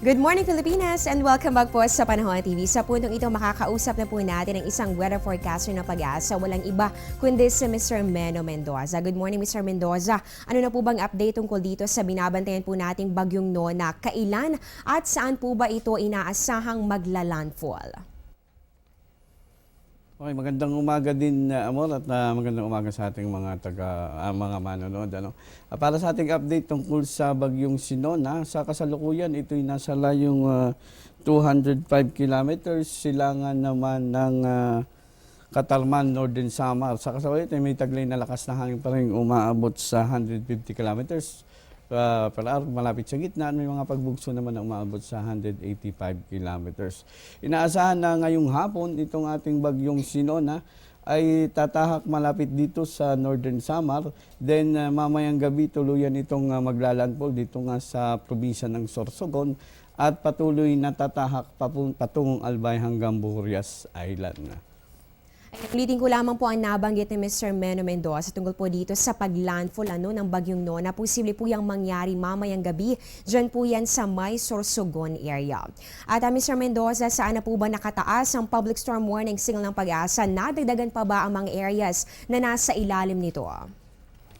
Good morning Pilipinas and welcome back po sa Panahon TV. Sa puntong ito makakausap na po natin ang isang weather forecaster ng Pag-asa. Walang iba kundi si Mr. Meno Mendoza. Good morning Mr. Mendoza. Ano na po bang update tungkol dito sa binabantayan po nating bagyong Nona? Kailan at saan po ba ito inaasahang magla-landfall? Okay, magandang umaga din, Amor, at magandang umaga sa ating mga mga manonood. Para sa ating update tungkol sa bagyong Sinona, sa kasalukuyan, ito'y nasa layong 205 kilometers, silangan naman ng Katarman, Northern Samar. Sa kasalukuyan, may taglay na lakas na hangin pa rin umaabot sa 150 kilometers per hour, malapit sa gitna. May mga pagbugso naman na umaabot sa 185 kilometers. Inaasahan na ngayong hapon itong ating bagyong Sinona ay tatahak malapit dito sa Northern Samar. Then mamayang gabi tuluyan itong maglalandfall dito nga sa probinsya ng Sorsogon at patuloy na tatahak patungong Albay hanggang Burias Island. Ulitin ko lamang po ang nabanggit ni Mr. Meno Mendoza tungkol po dito sa paglandfall ng bagyong Nona. Posible po yung mangyari mamayang gabi. Diyan po yan sa may Sorsogon area. At Mr. Mendoza, saan na po ba nakataas ang public storm warning signal ng Pag-asa? Nadagdagan pa ba ang mga areas na nasa ilalim nito?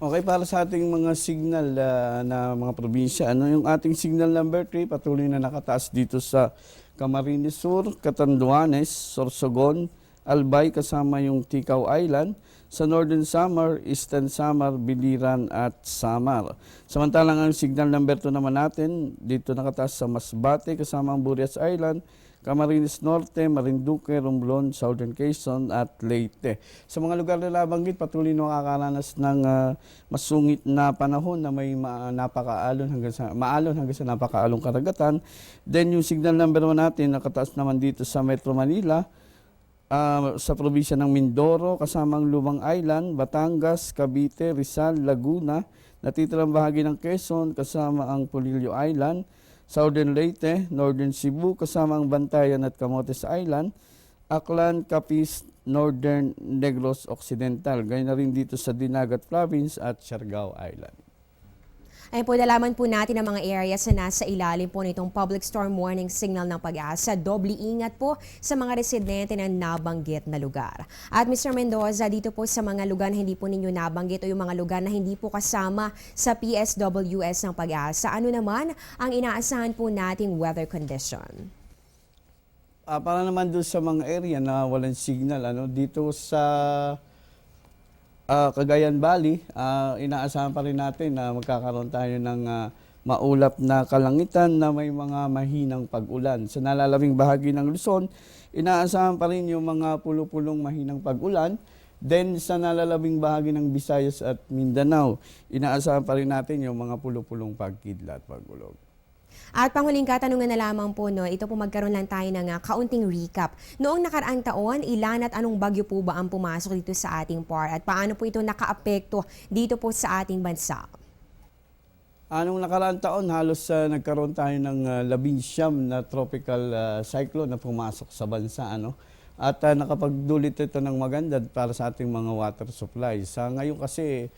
Okay, para sa ating mga signal na mga probinsya, yung ating signal number 3 patuloy na nakataas dito sa Camarines Sur, Catanduanes, Sorsogon, Albay kasama yung Ticao Island, sa Northern Samar, Eastern Samar, Biliran at Samar. Samantalang ang signal number 2 naman natin, dito nakataas sa Masbate kasama ang Burias Island, Camarines Norte, Marinduque, Romblon, Southern Quezon at Leyte. Sa mga lugar na nabanggit, patuloy na makakaranas ng masungit na panahon na may maalon hanggang sa napakaalong karagatan. Then yung signal number 1 natin, nakataas naman dito sa Metro Manila, sa probinsya ng Mindoro, kasamang Lumang Island, Batangas, Cavite, Rizal, Laguna, natitirang bahagi ng Quezon, kasama ang Polillo Island, Southern Leyte, Northern Cebu, kasama ang Bantayan at Camotes Island, Aklan, Capiz, Northern Negros Occidental, gaya na rin dito sa Dinagat Province at Siargao Island. Ayun po, nalaman po natin ang mga areas na nasa ilalim po nitong public storm warning signal ng Pag-asa. Doble ingat po sa mga residente na nabanggit na lugar. At Mr. Mendoza, dito po sa mga lugar na hindi po ninyo nabanggit o yung mga lugar na hindi po kasama sa PSWS ng Pag-asa, ano naman ang inaasahan po nating weather condition? Para naman doon sa mga area na walang signal, dito sa Cagayan Valley, inaasahan pa rin natin na magkakaroon tayo ng maulap na kalangitan na may mga mahinang pag-ulan. Sa nalalabing bahagi ng Luzon, inaasahan pa rin yung mga pulo-pulong mahinang pag-ulan. Then sa nalalabing bahagi ng Visayas at Mindanao, inaasahan pa rin natin yung mga pulo-pulong pagkidlat at pagulog. At panghuling katanungan na lamang po, ito po magkaroon lang tayo ng kaunting recap. Noong nakaraang taon, ilan at anong bagyo po ba ang pumasok dito sa ating PAR at paano po ito nakaapekto dito po sa ating bansa? Anong nakaraang taon, halos nagkaroon tayo ng 19 na tropical cyclone na pumasok sa bansa. At nakapagdulot ito ng maganda para sa ating mga water supply. Sa ngayon kasi,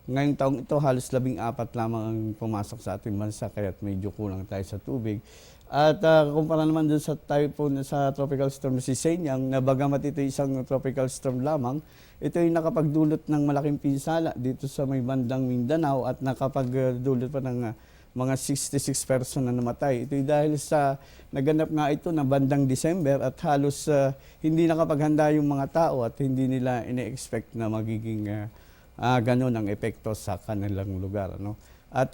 ngayong taong ito, halos 14 lamang ang pumasok sa ating bansa, kaya medyo kulang tayo sa tubig. At kumpara naman dun sa typhoon sa tropical storm si Senyang, na bagamat ito isang tropical storm lamang, ito ay nakapagdulot ng malaking pinsala dito sa may bandang Mindanao at nakapagdulot pa ng mga 66 person na namatay. Ito ay dahil sa naganap nga ito na bandang December at halos hindi nakapaghanda yung mga tao at hindi nila ine-expect na magiging ganun ang epekto sa kanilang lugar. At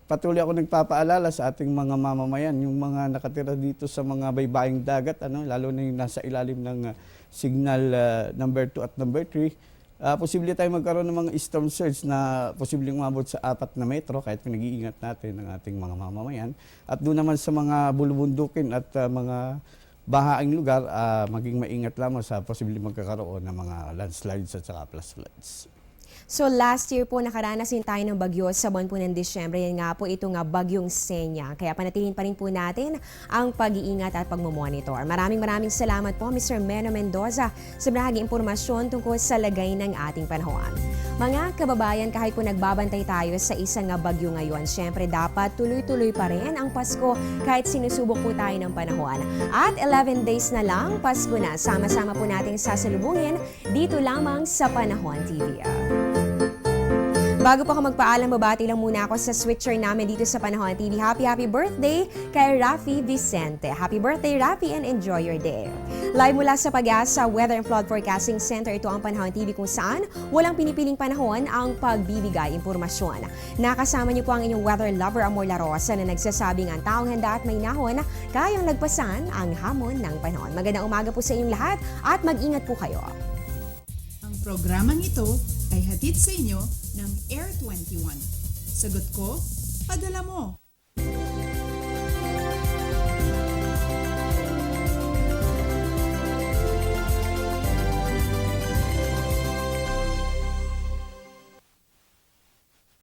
patuloy ako nagpapaalala sa ating mga mamamayan, yung mga nakatira dito sa mga baybaying dagat, lalo na yung nasa ilalim ng signal number 2 at number 3, posible tayo magkaroon ng mga storm surge na posibleng umabot sa 4 na metro kahit pinag-iingat natin ng ating mga mamamayan. At doon naman sa mga bulubundukin at mga bahaing lugar, maging maingat lamang sa posibleng magkakaroon ng mga landslides at saka flash floods. So last year po nakaranas din tayo ng bagyo sa buwan po ng Disyembre. Yan nga po ito nga bagyong Senya. Kaya panatilin pa rin po natin ang pag-iingat at pagmumonitor. Maraming salamat po Mr. Meno Mendoza sa bahaging impormasyon tungkol sa lagay ng ating panahon. Mga kababayan, kahit po nagbabantay tayo sa isang bagyo ngayon, syempre dapat tuloy-tuloy pa rin ang Pasko kahit sinusubok po tayo ng panahon. At 11 days na lang, Pasko na. Sama-sama po nating sasalubungin dito lamang sa Panahon TV. Bago pa ako magpaalam, babati lang muna ako sa switcher namin dito sa Panahon TV. Happy birthday kay Rafi Vicente. Happy birthday, Rafi, and enjoy your day. Live mula sa Pag-asa Weather and Flood Forecasting Center, ito ang Panahon TV kung saan walang pinipiling panahon ang pagbibigay impormasyon. Nakasama niyo po ang inyong weather lover, Amor La Rosa, na nagsasabing ang taong handa at may nahon, kayang lagpasan ang hamon ng panahon. Magandang umaga po sa inyong lahat at mag-ingat po kayo. Ang programang ito ay hatid sa inyo ng Air 21. Sagot ko, padala mo.